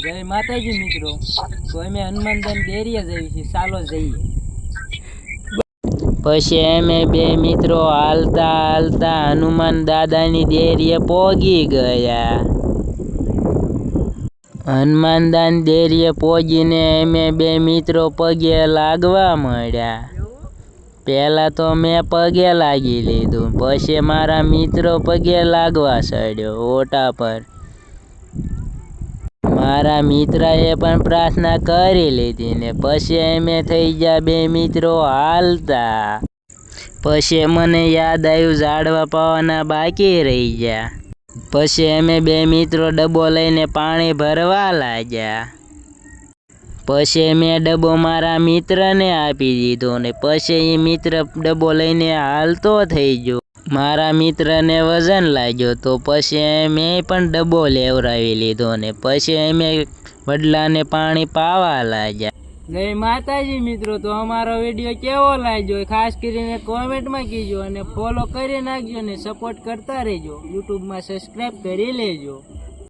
જય માતાજી મિત્રો, તો અમે હનુમાનદાન ડેરીએ જઈએ છીએ, ચાલો જઈએ। પછી અમે બે મિત્રો હાલતા હાલતા હનુમાન દાદાની ડેરીએ પહોંચી ગયા। હનુમાનદાન ડેરીએ પહોંચીને અમે બે મિત્રો પગે લાગવા મળ્યા। પહેલાં તો મેં પગે લાગી લીધું, પછી મારા મિત્રો પગે લાગવા ચડ્યો ઓટા પર। મારા મિત્રએ પણ પ્રાર્થના કરી લીધી ને પછી અમે થઈ ગયા બે મિત્રો હાલતા। પછી મને યાદ આવ્યું ઝાડવા પાવાના બાકી રહી ગયા। પછી અમે બે મિત્રો ડબ્બો લઈને પાણી ભરવા લાગ્યા। પછી મેં ડબ્બો મારા મિત્રને આપી દીધો ને પછી એ મિત્ર ડબ્બો લઈને હાલતો થઈ ગયો। મારા મિત્રને વજન લાગ્યો તો પછી મેં પણ ડબ્બો લેવરાવી લીધો ને પછી અમે વડલાને પાણી પાવા લાગ્યા। જય માતાજી મિત્રો, તો અમારો વિડીયો કેવો લાગ્યો ખાસ કરીને કોમેન્ટમાં કહેજો અને ફોલો કરી નાખજો ને સપોર્ટ કરતા રહેજો, યુટ્યુબમાં સબસ્ક્રાઈબ કરી લેજો।